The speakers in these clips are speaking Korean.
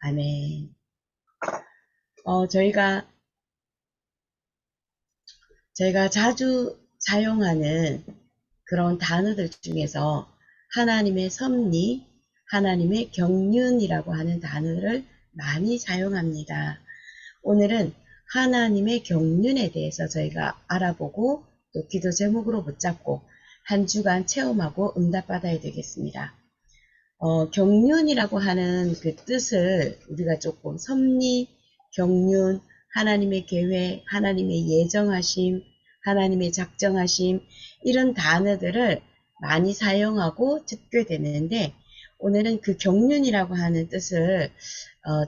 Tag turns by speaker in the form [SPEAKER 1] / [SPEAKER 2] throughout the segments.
[SPEAKER 1] 아멘. 저희가 자주 사용하는 그런 단어들 중에서 하나님의 섭리, 하나님의 경륜이라고 하는 단어를 많이 사용합니다. 오늘은 하나님의 경륜에 대해서 저희가 알아보고 또 기도 제목으로 붙잡고 한 주간 체험하고 응답받아야 되겠습니다. 경륜이라고 하는 그 뜻을 우리가 조금 섭리, 경륜, 하나님의 계획, 하나님의 예정하심, 하나님의 작정하심 이런 단어들을 많이 사용하고 듣게 되는데 오늘은 그 경륜이라고 하는 뜻을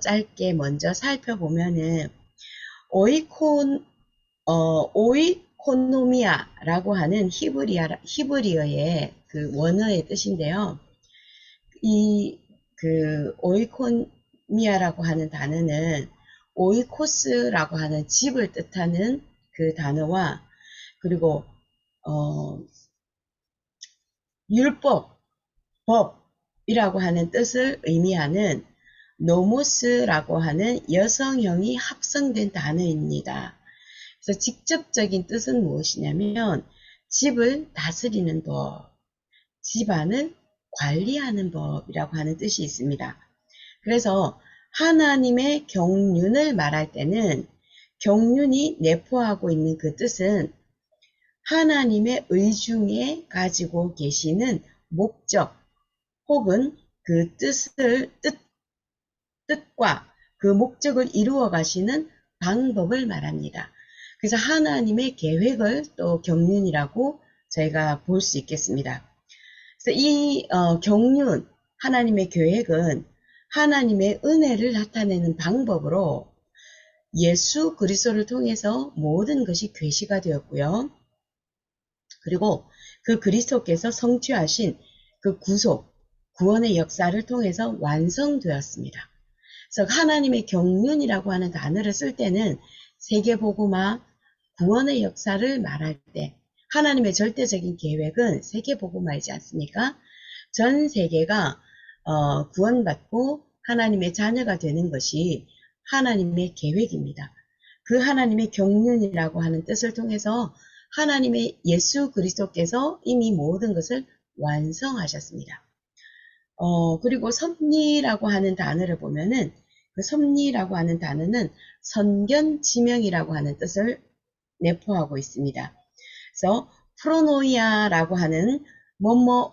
[SPEAKER 1] 짧게 먼저 살펴보면은 오이코노미아라고 하는 히브리어의 그 원어의 뜻인데요. 이 오이코미아라고 하는 단어는 오이코스라고 하는 집을 뜻하는 그 단어와 그리고 율법, 법이라고 하는 뜻을 의미하는 노모스라고 하는 여성형이 합성된 단어입니다. 그래서 직접적인 뜻은 무엇이냐면 집을 다스리는 법, 집안을 관리하는 법이라고 하는 뜻이 있습니다. 그래서 하나님의 경륜을 말할 때는 경륜이 내포하고 있는 그 뜻은 하나님의 의중에 가지고 계시는 목적 혹은 그 뜻과 그 목적을 이루어 가시는 방법을 말합니다. 그래서 하나님의 계획을 또 경륜이라고 저희가 볼 수 있겠습니다. 그래서 이 경륜, 하나님의 계획은 하나님의 은혜를 나타내는 방법으로 예수 그리스도를 통해서 모든 것이 계시가 되었고요. 그리고 그 그리스도께서 성취하신 그 구원의 역사를 통해서 완성되었습니다. 그래서 하나님의 경륜이라고 하는 단어를 쓸 때는 세계복음화, 구원의 역사를 말할 때 하나님의 절대적인 계획은 세계복음화이지 않습니까? 전 세계가 구원받고 하나님의 자녀가 되는 것이 하나님의 계획입니다. 그 하나님의 경륜이라고 하는 뜻을 통해서 하나님의 예수 그리스도께서 이미 모든 것을 완성하셨습니다. 그리고 섭리라고 하는 단어를 보면은 그 섭리라고 하는 단어는 선견지명이라고 하는 뜻을 내포하고 있습니다. 그래서 프로노이아라고 하는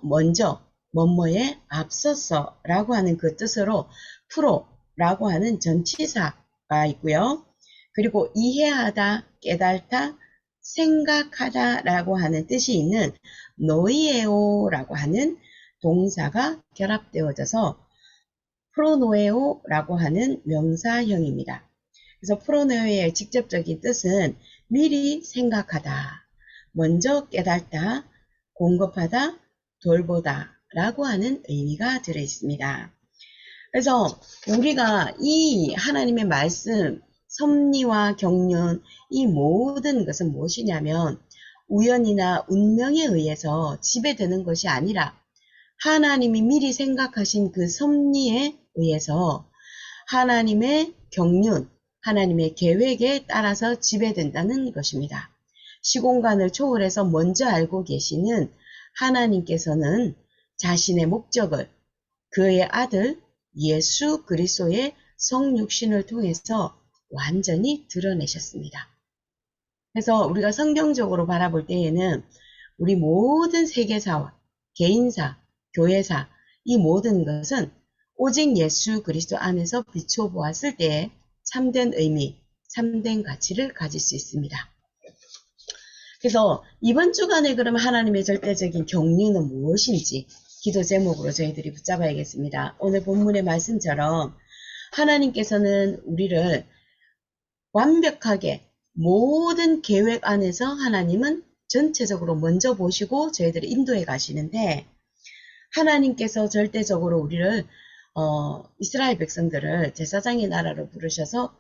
[SPEAKER 1] 먼저, 뭐뭐에 앞서서라고 하는 그 뜻으로 프로라고 하는 전치사가 있고요. 그리고 이해하다, 깨달다, 생각하다라고 하는 뜻이 있는 노이에오라고 하는 동사가 결합되어져서 프로노에오라고 하는 명사형입니다. 그래서 프로노에오의 직접적인 뜻은 미리 생각하다, 먼저 깨닫다, 공급하다, 돌보다 라고 하는 의미가 들어 있습니다. 그래서 우리가 이 하나님의 말씀, 섭리와 경륜, 이 모든 것은 무엇이냐면 우연이나 운명에 의해서 지배되는 것이 아니라 하나님이 미리 생각하신 그 섭리에 의해서 하나님의 경륜, 하나님의 계획에 따라서 지배된다는 것입니다. 시공간을 초월해서 먼저 알고 계시는 하나님께서는 자신의 목적을 그의 아들 예수 그리스도의 성육신을 통해서 완전히 드러내셨습니다. 그래서 우리가 성경적으로 바라볼 때에는 우리 모든 세계사와 개인사, 교회사 이 모든 것은 오직 예수 그리스도 안에서 비추어 보았을 때 참된 의미, 참된 가치를 가질 수 있습니다. 그래서 이번 주간에 그럼 하나님의 절대적인 경륜은 무엇인지 기도 제목으로 저희들이 붙잡아야겠습니다. 오늘 본문의 말씀처럼 하나님께서는 우리를 완벽하게 모든 계획 안에서 하나님은 전체적으로 먼저 보시고 저희들을 인도해 가시는데 하나님께서 절대적으로 우리를 이스라엘 백성들을 제사장의 나라로 부르셔서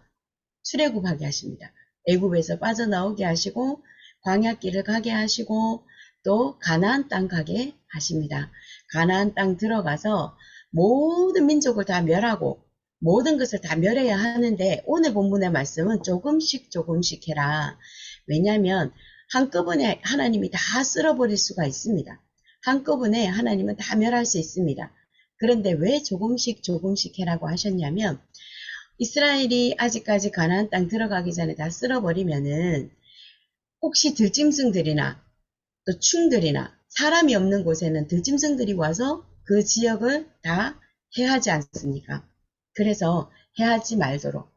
[SPEAKER 1] 출애굽하게 하십니다. 애굽에서 빠져나오게 하시고 광야길을 가게 하시고 또 가나안 땅 가게 하십니다. 가나안 땅 들어가서 모든 민족을 다 멸하고 모든 것을 다 멸해야 하는데 오늘 본문의 말씀은 조금씩 조금씩 해라. 왜냐하면 한꺼번에 하나님이 다 쓸어버릴 수가 있습니다. 한꺼번에 하나님은 다 멸할 수 있습니다. 그런데 왜 조금씩 조금씩 해라고 하셨냐면 이스라엘이 아직까지 가나안 땅 들어가기 전에 다 쓸어버리면은 혹시 들짐승들이나 또 충들이나 사람이 없는 곳에는 들짐승들이 와서 그 지역을 다 해하지 않습니까? 그래서 해하지 말도록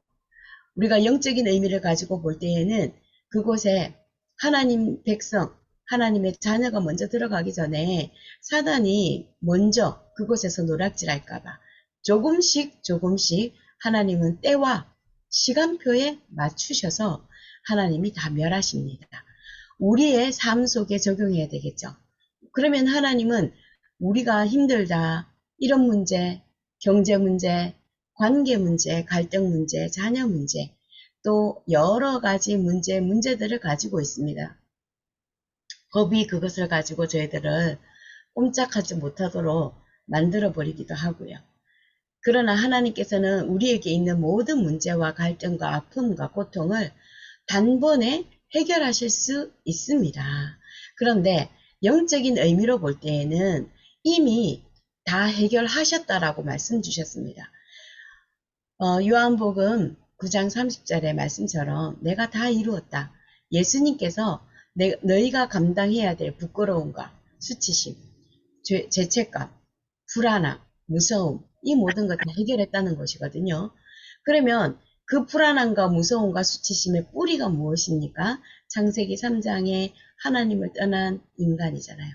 [SPEAKER 1] 우리가 영적인 의미를 가지고 볼 때에는 그곳에 하나님 백성, 하나님의 자녀가 먼저 들어가기 전에 사단이 먼저 그곳에서 노략질할까봐 조금씩 조금씩 하나님은 때와 시간표에 맞추셔서 하나님이 다 멸하십니다. 우리의 삶 속에 적용해야 되겠죠. 그러면 하나님은 우리가 힘들다, 이런 문제, 경제 문제, 관계 문제, 갈등 문제, 자녀 문제, 또 여러 가지 문제들을 가지고 있습니다. 법이 그것을 가지고 저희들을 꼼짝하지 못하도록 만들어 버리기도 하고요. 그러나 하나님께서는 우리에게 있는 모든 문제와 갈등과 아픔과 고통을 단번에 해결하실 수 있습니다. 그런데 영적인 의미로 볼 때에는 이미 다 해결하셨다라고 말씀 주셨습니다. 요한복음 9장 30절의 말씀처럼 내가 다 이루었다. 예수님께서 너희가 감당해야 될 부끄러움과 수치심, 죄책감, 불안함, 무서움 이 모든 것 다 해결했다는 것이거든요. 그러면 그 불안함과 무서움과 수치심의 뿌리가 무엇입니까? 창세기 3장에 하나님을 떠난 인간이잖아요.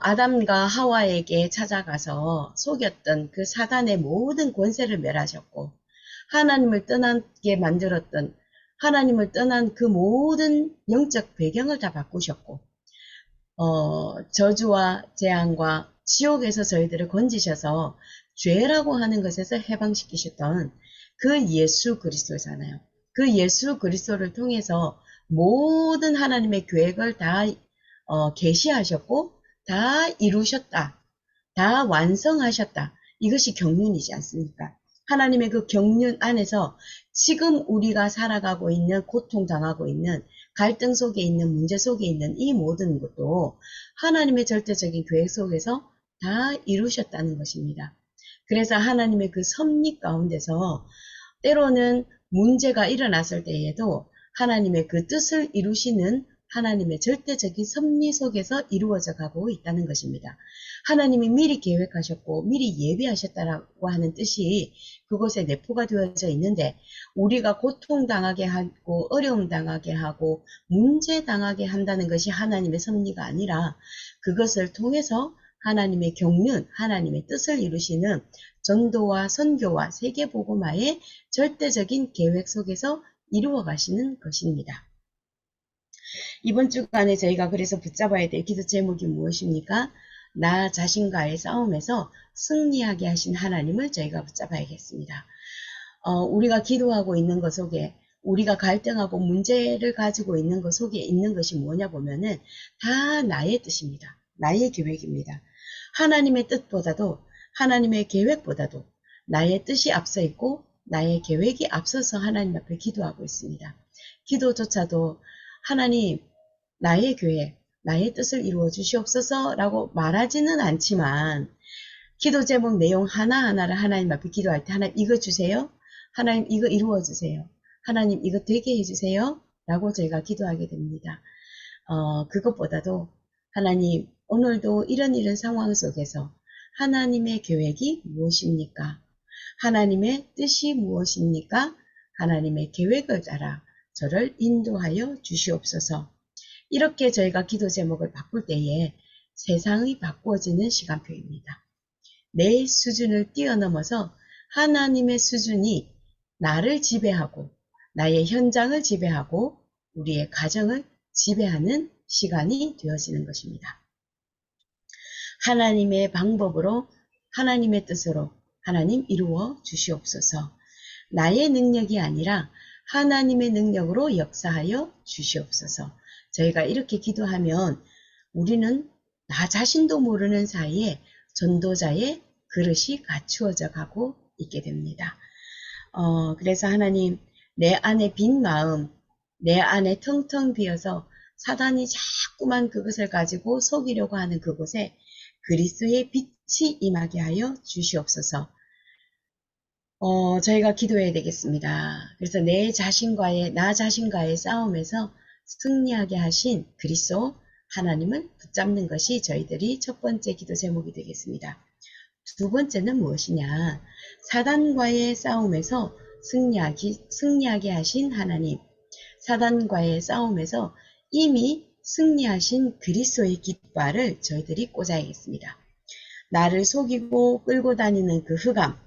[SPEAKER 1] 아담과 하와에게 찾아가서 속였던 그 사단의 모든 권세를 멸하셨고 하나님을 떠나게 만들었던 하나님을 떠난 그 모든 영적 배경을 다 바꾸셨고 저주와 재앙과 지옥에서 저희들을 건지셔서 죄라고 하는 것에서 해방시키셨던 그 예수 그리스도잖아요. 그 예수 그리스도를 통해서 모든 하나님의 계획을 다 계시하셨고 다 이루셨다. 다 완성하셨다. 이것이 경륜이지 않습니까? 하나님의 그 경륜 안에서 지금 우리가 살아가고 있는 고통당하고 있는 갈등 속에 있는 문제 속에 있는 이 모든 것도 하나님의 절대적인 계획 속에서 다 이루셨다는 것입니다. 그래서 하나님의 그 섭리 가운데서 때로는 문제가 일어났을 때에도 하나님의 그 뜻을 이루시는 하나님의 절대적인 섭리 속에서 이루어져 가고 있다는 것입니다. 하나님이 미리 계획하셨고 미리 예비하셨다라고 하는 뜻이 그곳에 내포가 되어져 있는데 우리가 고통당하게 하고 어려움 당하게 하고 문제 당하게 한다는 것이 하나님의 섭리가 아니라 그것을 통해서 하나님의 경륜, 하나님의 뜻을 이루시는 전도와 선교와 세계복음화의 절대적인 계획 속에서 이루어 가시는 것입니다. 이번 주간에 저희가 그래서 붙잡아야 될 기도 제목이 무엇입니까? 나 자신과의 싸움에서 승리하게 하신 하나님을 저희가 붙잡아야겠습니다. 우리가 기도하고 있는 것 속에 우리가 갈등하고 문제를 가지고 있는 것 속에 있는 것이 뭐냐 보면은 다 나의 뜻입니다. 나의 계획입니다. 하나님의 뜻보다도 하나님의 계획보다도 나의 뜻이 앞서 있고 나의 계획이 앞서서 하나님 앞에 기도하고 있습니다. 기도조차도 하나님 나의 계획, 나의 뜻을 이루어 주시옵소서 라고 말하지는 않지만 기도 제목 내용 하나하나를 하나님 앞에 기도할 때 하나님 이거 주세요. 하나님 이거 이루어 주세요. 하나님 이거 되게 해주세요. 라고 저희가 기도하게 됩니다. 그것보다도 하나님 오늘도 이런 상황 속에서 하나님의 계획이 무엇입니까? 하나님의 뜻이 무엇입니까? 하나님의 계획을 따라 저를 인도하여 주시옵소서. 이렇게 저희가 기도 제목을 바꿀 때에 세상이 바꾸어지는 시간표입니다. 내 수준을 뛰어넘어서 하나님의 수준이 나를 지배하고 나의 현장을 지배하고 우리의 가정을 지배하는 시간이 되어지는 것입니다. 하나님의 방법으로 하나님의 뜻으로 하나님 이루어 주시옵소서. 나의 능력이 아니라 하나님의 능력으로 역사하여 주시옵소서. 저희가 이렇게 기도하면 우리는 나 자신도 모르는 사이에 전도자의 그릇이 갖추어져 가고 있게 됩니다. 그래서 하나님, 내 안에 빈 마음, 내 안에 텅텅 비어서 사단이 자꾸만 그것을 가지고 속이려고 하는 그곳에 그리스도의 빛이 임하게 하여 주시옵소서. 저희가 기도해야 되겠습니다. 그래서 나 자신과의 싸움에서 승리하게 하신 그리스도 하나님을 붙잡는 것이 저희들이 첫 번째 기도 제목이 되겠습니다. 두 번째는 무엇이냐? 사단과의 싸움에서 승리하게 하신 하나님, 사단과의 싸움에서 이미 승리하신 그리스도의 깃발을 저희들이 꽂아야겠습니다. 나를 속이고 끌고 다니는 그 흑암,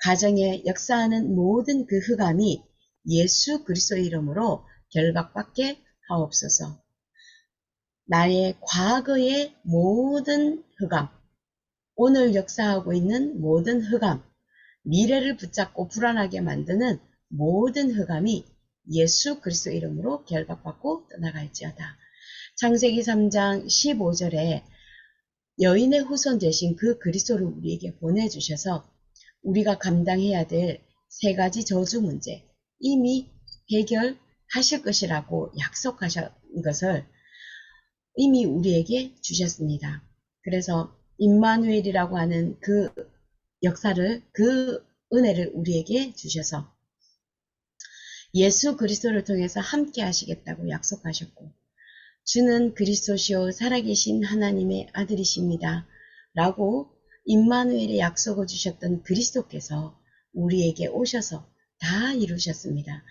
[SPEAKER 1] 가정에 역사하는 모든 그 흑암이 예수 그리스도의 이름으로 결박받게 하옵소서. 나의 과거의 모든 흑암, 오늘 역사하고 있는 모든 흑암, 미래를 붙잡고 불안하게 만드는 모든 흑암이 예수 그리스도 이름으로 결박받고 떠나갈지어다. 창세기 3장 15절에 여인의 후손 되신 그 그리스도를 우리에게 보내주셔서 우리가 감당해야 될 세 가지 저주 문제 이미 해결하실 것이라고 약속하신 것을 이미 우리에게 주셨습니다. 그래서 임마누엘이라고 하는 그 역사를, 그 은혜를 우리에게 주셔서 예수 그리스도를 통해서 함께 하시겠다고 약속하셨고, 주는 그리스도시요 살아계신 하나님의 아들이십니다. 라고 임마누엘의 약속을 주셨던 그리스도께서 우리에게 오셔서 다 이루셨습니다.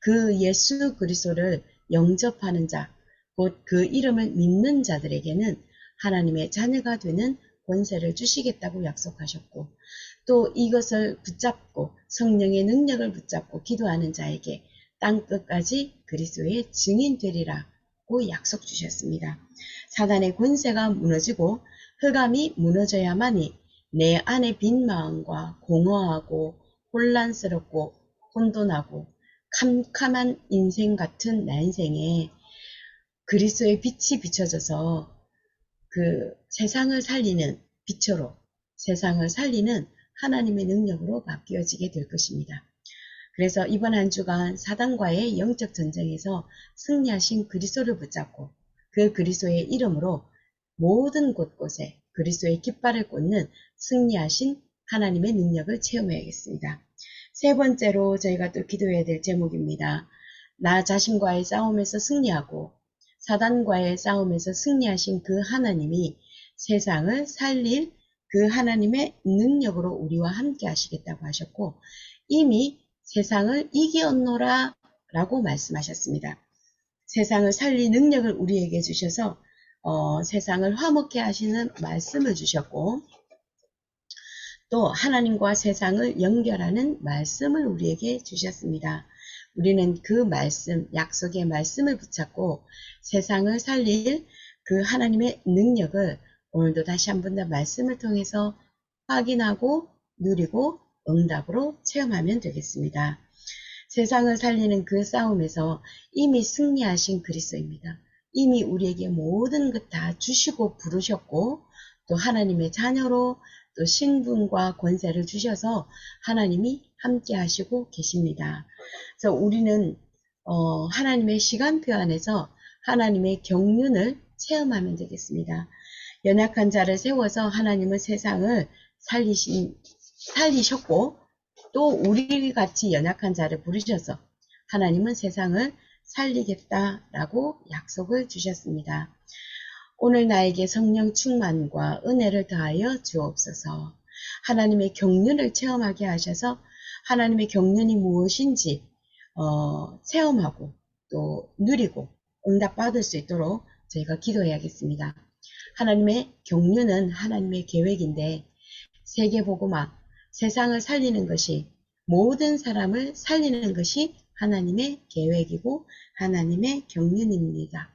[SPEAKER 1] 그 예수 그리스도를 영접하는 자, 곧 그 이름을 믿는 자들에게는 하나님의 자녀가 되는 권세를 주시겠다고 약속하셨고, 또 이것을 붙잡고 성령의 능력을 붙잡고 기도하는 자에게 땅끝까지 그리스도의 증인 되리라고 약속 주셨습니다. 사단의 권세가 무너지고 흑암이 무너져야만이 내 안에 빈 마음과 공허하고 혼란스럽고 혼돈하고 캄캄한 인생 같은 난생에 그리스도의 빛이 비춰져서 그 세상을 살리는 빛으로 세상을 살리는 하나님의 능력으로 바뀌어지게 될 것입니다. 그래서 이번 한 주간 사단과의 영적 전쟁에서 승리하신 그리스도를 붙잡고 그 그리스도의 이름으로 모든 곳곳에 그리스도의 깃발을 꽂는 승리하신 하나님의 능력을 체험해야겠습니다. 세 번째로 저희가 또 기도해야 될 제목입니다. 나 자신과의 싸움에서 승리하고 사단과의 싸움에서 승리하신 그 하나님이 세상을 살릴 그 하나님의 능력으로 우리와 함께 하시겠다고 하셨고 이미 세상을 이기었노라 라고 말씀하셨습니다. 세상을 살릴 능력을 우리에게 주셔서 세상을 화목케 하시는 말씀을 주셨고 또 하나님과 세상을 연결하는 말씀을 우리에게 주셨습니다. 우리는 그 말씀, 약속의 말씀을 붙잡고 세상을 살릴 그 하나님의 능력을 오늘도 다시 한 번 더 말씀을 통해서 확인하고 누리고 응답으로 체험하면 되겠습니다. 세상을 살리는 그 싸움에서 이미 승리하신 그리스도입니다. 이미 우리에게 모든 것 다 주시고 부르셨고 또 하나님의 자녀로 또 신분과 권세를 주셔서 하나님이 함께 하시고 계십니다. 그래서 우리는 하나님의 시간표 안에서 하나님의 경륜을 체험하면 되겠습니다. 연약한 자를 세워서 하나님은 세상을 살리셨고 또 우리같이 연약한 자를 부르셔서 하나님은 세상을 살리겠다라고 약속을 주셨습니다. 오늘 나에게 성령 충만과 은혜를 더하여 주옵소서. 하나님의 경륜을 체험하게 하셔서 하나님의 경륜이 무엇인지 체험하고 또 누리고 응답받을 수 있도록 저희가 기도해야겠습니다. 하나님의 경륜은 하나님의 계획인데 세계복음화, 세상을 살리는 것이 모든 사람을 살리는 것이 하나님의 계획이고 하나님의 경륜입니다.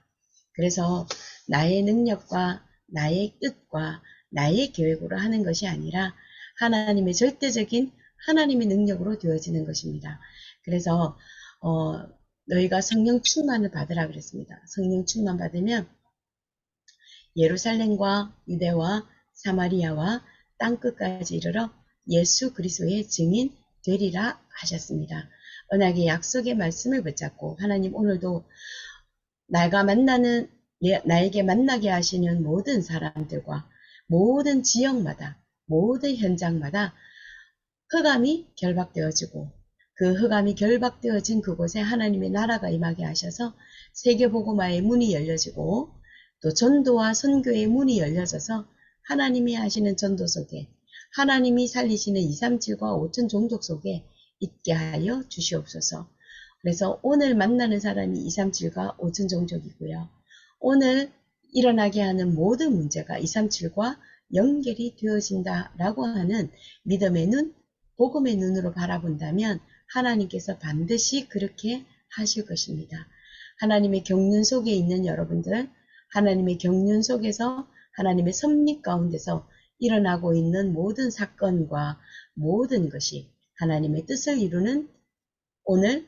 [SPEAKER 1] 그래서 나의 능력과 나의 뜻과 나의 계획으로 하는 것이 아니라 하나님의 절대적인 하나님의 능력으로 되어지는 것입니다. 그래서 너희가 성령 충만을 받으라 그랬습니다. 성령 충만 받으면 예루살렘과 유대와 사마리아와 땅끝까지 이르러 예수 그리스도의 증인 되리라 하셨습니다. 언약의 약속의 말씀을 붙잡고 하나님 오늘도 나에게 만나게 하시는 모든 사람들과 모든 지역마다 모든 현장마다 흑암이 결박되어지고 그 흑암이 결박되어진 그곳에 하나님의 나라가 임하게 하셔서 세계복음화의 문이 열려지고 또 전도와 선교의 문이 열려져서 하나님이 하시는 전도 속에 하나님이 살리시는 237과 5천 종족 속에 있게 하여 주시옵소서. 그래서 오늘 만나는 사람이 237과 5천 종족이고요. 오늘 일어나게 하는 모든 문제가 237과 연결이 되어진다라고 하는 믿음의 눈, 복음의 눈으로 바라본다면 하나님께서 반드시 그렇게 하실 것입니다. 하나님의 경륜 속에 있는 여러분들, 하나님의 경륜 속에서 하나님의 섭리 가운데서 일어나고 있는 모든 사건과 모든 것이 하나님의 뜻을 이루는 오늘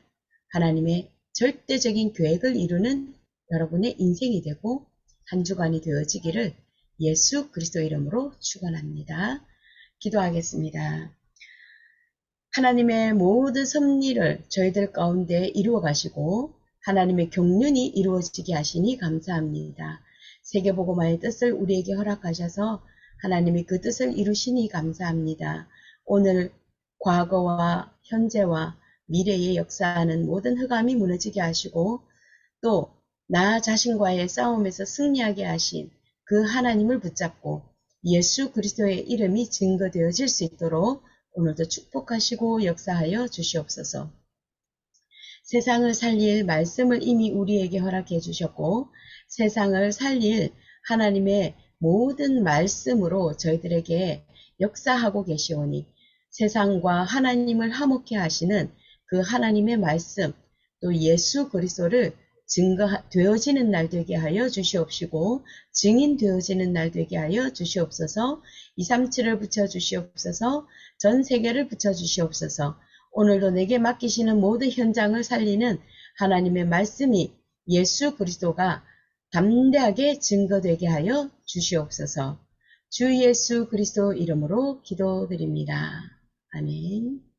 [SPEAKER 1] 하나님의 절대적인 계획을 이루는 여러분의 인생이 되고 한 주간이 되어지기를 예수 그리스도 이름으로 축원합니다. 기도하겠습니다. 하나님의 모든 섭리를 저희들 가운데 이루어 가시고 하나님의 경륜이 이루어지게 하시니 감사합니다. 세계복음화의 뜻을 우리에게 허락하셔서 하나님이 그 뜻을 이루시니 감사합니다. 오늘 과거와 현재와 미래에 역사하는 모든 흑암이 무너지게 하시고 또 나 자신과의 싸움에서 승리하게 하신 그 하나님을 붙잡고 예수 그리스도의 이름이 증거되어질 수 있도록 오늘도 축복하시고 역사하여 주시옵소서. 세상을 살릴 말씀을 이미 우리에게 허락해 주셨고 세상을 살릴 하나님의 모든 말씀으로 저희들에게 역사하고 계시오니 세상과 하나님을 화목케 하시는 그 하나님의 말씀 또 예수 그리스도를 증거되어지는 날 되게 하여 주시옵시고 증인되어지는 날 되게 하여 주시옵소서. 237을 붙여주시옵소서. 전 세계를 붙여주시옵소서. 오늘도 내게 맡기시는 모든 현장을 살리는 하나님의 말씀이 예수 그리스도가 담대하게 증거되게 하여 주시옵소서. 주 예수 그리스도 이름으로 기도드립니다. 아멘.